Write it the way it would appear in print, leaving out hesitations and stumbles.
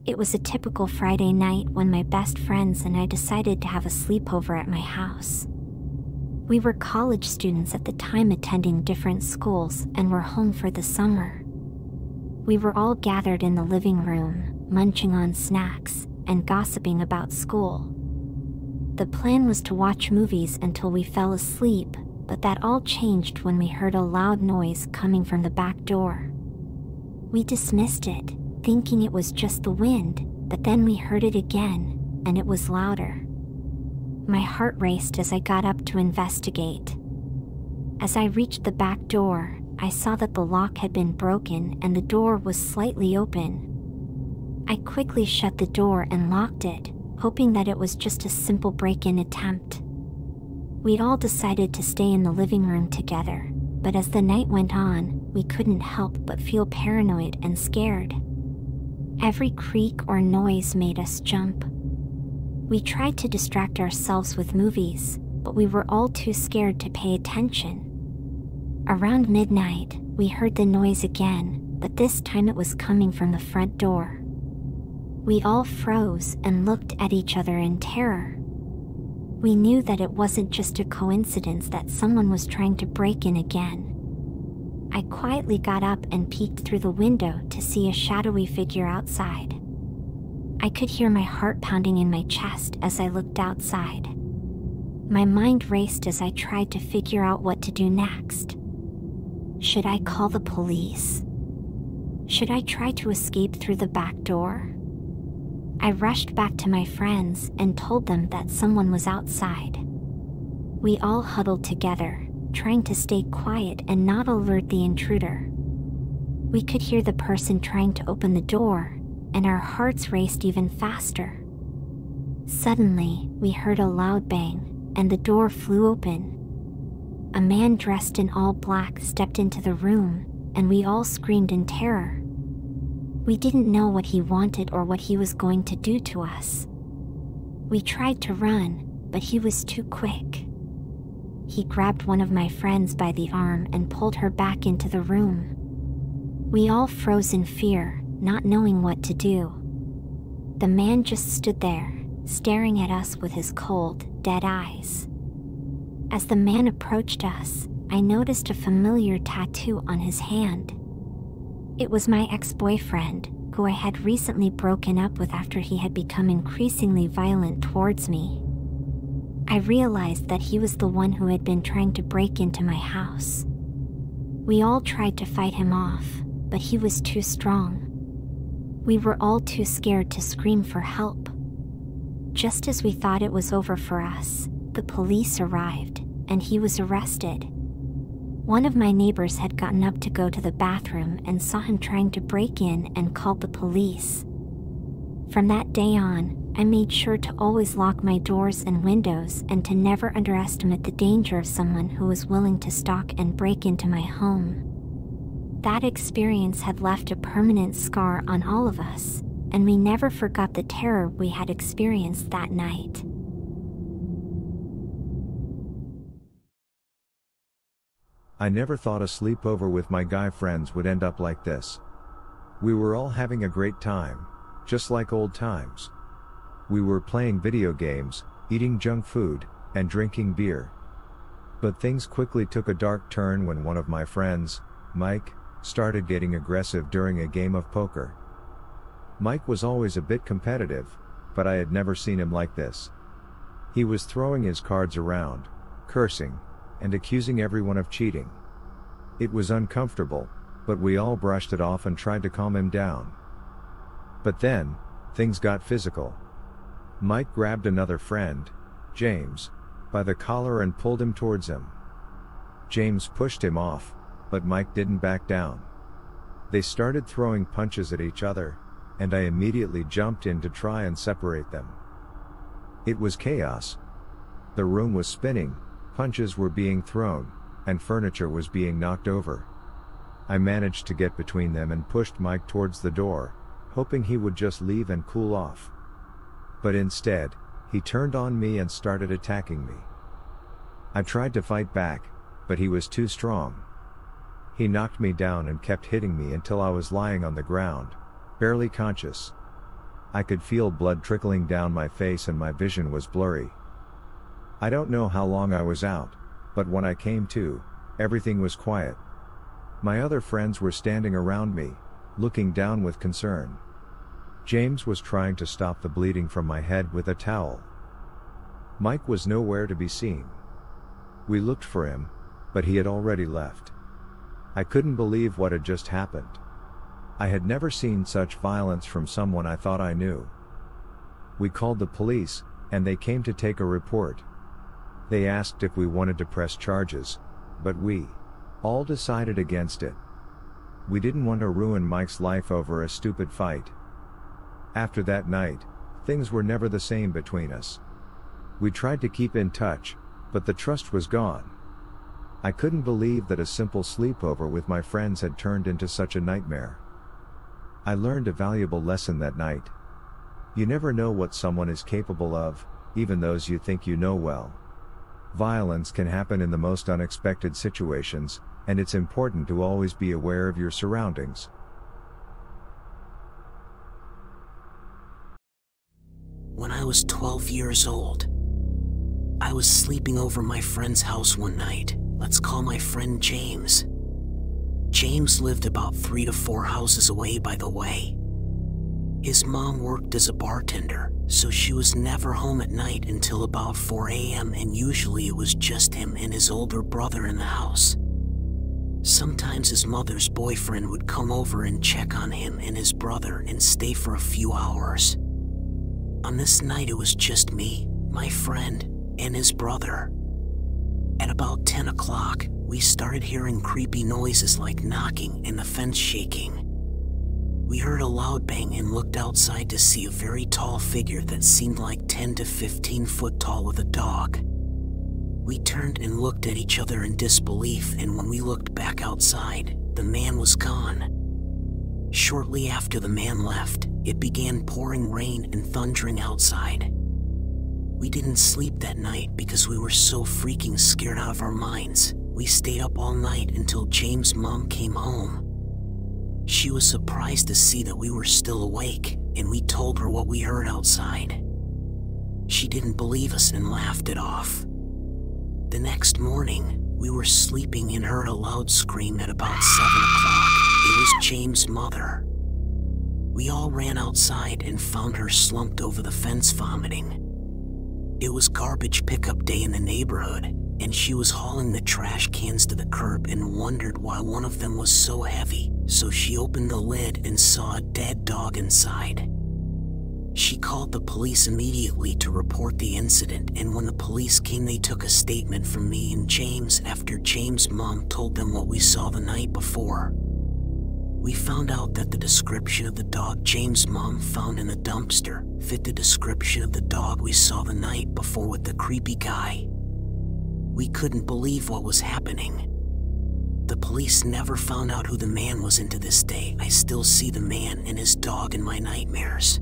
It was a typical Friday night when my best friends and I decided to have a sleepover at my house. We were college students at the time attending different schools and were home for the summer. We were all gathered in the living room, munching on snacks and gossiping about school. The plan was to watch movies until we fell asleep, but that all changed when we heard a loud noise coming from the back door. We dismissed it, thinking it was just the wind, but then we heard it again, and it was louder. My heart raced as I got up to investigate. As I reached the back door, I saw that the lock had been broken and the door was slightly open. I quickly shut the door and locked it, hoping that it was just a simple break-in attempt. We'd all decided to stay in the living room together, but as the night went on, we couldn't help but feel paranoid and scared. Every creak or noise made us jump. We tried to distract ourselves with movies, but we were all too scared to pay attention. Around midnight, we heard the noise again, but this time it was coming from the front door. We all froze and looked at each other in terror. We knew that it wasn't just a coincidence that someone was trying to break in again. I quietly got up and peeked through the window to see a shadowy figure outside. I could hear my heart pounding in my chest as I looked outside. My mind raced as I tried to figure out what to do next. Should I call the police? Should I try to escape through the back door? I rushed back to my friends and told them that someone was outside. We all huddled together, trying to stay quiet and not alert the intruder. We could hear the person trying to open the door, and our hearts raced even faster. Suddenly, we heard a loud bang, and the door flew open. A man dressed in all black stepped into the room, and we all screamed in terror. We didn't know what he wanted or what he was going to do to us. We tried to run, but he was too quick. He grabbed one of my friends by the arm and pulled her back into the room. We all froze in fear, not knowing what to do. The man just stood there, staring at us with his cold, dead eyes. As the man approached us, I noticed a familiar tattoo on his hand. It was my ex-boyfriend, who I had recently broken up with after he had become increasingly violent towards me. I realized that he was the one who had been trying to break into my house. We all tried to fight him off, but he was too strong. We were all too scared to scream for help. Just as we thought it was over for us, the police arrived, and he was arrested. One of my neighbors had gotten up to go to the bathroom and saw him trying to break in and called the police. From that day on, I made sure to always lock my doors and windows and to never underestimate the danger of someone who was willing to stalk and break into my home. That experience had left a permanent scar on all of us, and we never forgot the terror we had experienced that night. I never thought a sleepover with my guy friends would end up like this. We were all having a great time, just like old times. We were playing video games, eating junk food, and drinking beer. But things quickly took a dark turn when one of my friends, Mike, started getting aggressive during a game of poker. Mike was always a bit competitive, but I had never seen him like this. He was throwing his cards around, cursing, and accusing everyone of cheating. It was uncomfortable, but we all brushed it off and tried to calm him down. But then, things got physical. Mike grabbed another friend, James, by the collar and pulled him towards him. James pushed him off, but Mike didn't back down. They started throwing punches at each other, and I immediately jumped in to try and separate them. It was chaos. The room was spinning, punches were being thrown, and furniture was being knocked over. I managed to get between them and pushed Mike towards the door, hoping he would just leave and cool off. But instead, he turned on me and started attacking me. I tried to fight back, but he was too strong. He knocked me down and kept hitting me until I was lying on the ground, barely conscious. I could feel blood trickling down my face and my vision was blurry. I don't know how long I was out, but when I came to, everything was quiet. My other friends were standing around me, looking down with concern. James was trying to stop the bleeding from my head with a towel. Mike was nowhere to be seen. We looked for him, but he had already left. I couldn't believe what had just happened. I had never seen such violence from someone I thought I knew. We called the police, and they came to take a report. They asked if we wanted to press charges, but we all decided against it. We didn't want to ruin Mike's life over a stupid fight. After that night, things were never the same between us. We tried to keep in touch, but the trust was gone. I couldn't believe that a simple sleepover with my friends had turned into such a nightmare. I learned a valuable lesson that night. You never know what someone is capable of, even those you think you know well. Violence can happen in the most unexpected situations, and it's important to always be aware of your surroundings. When I was 12 years old, I was sleeping over my friend's house one night. Let's call my friend James. James lived about 3 to 4 houses away, by the way. His mom worked as a bartender, so she was never home at night until about 4 a.m. and usually it was just him and his older brother in the house. Sometimes his mother's boyfriend would come over and check on him and his brother and stay for a few hours. On this night it was just me, my friend, and his brother. At about 10 o'clock, we started hearing creepy noises like knocking and the fence shaking. We heard a loud bang and looked outside to see a very tall figure that seemed like 10 to 15 foot tall with a dog. We turned and looked at each other in disbelief, and when we looked back outside, the man was gone. Shortly after the man left, it began pouring rain and thundering outside. We didn't sleep that night because we were so freaking scared out of our minds. We stayed up all night until James' mom came home. She was surprised to see that we were still awake, and we told her what we heard outside. She didn't believe us and laughed it off. The next morning, we were sleeping and heard a loud scream at about 7 o'clock. It was James' mother. We all ran outside and found her slumped over the fence vomiting. It was garbage pickup day in the neighborhood, and she was hauling the trash cans to the curb and wondered why one of them was so heavy, so she opened the lid and saw a dead dog inside. She called the police immediately to report the incident, and when the police came they took a statement from me and James after James' mom told them what we saw the night before. We found out that the description of the dog James' mom found in the dumpster fit the description of the dog we saw the night before with the creepy guy. We couldn't believe what was happening. The police never found out who the man was, and to this day I still see the man and his dog in my nightmares.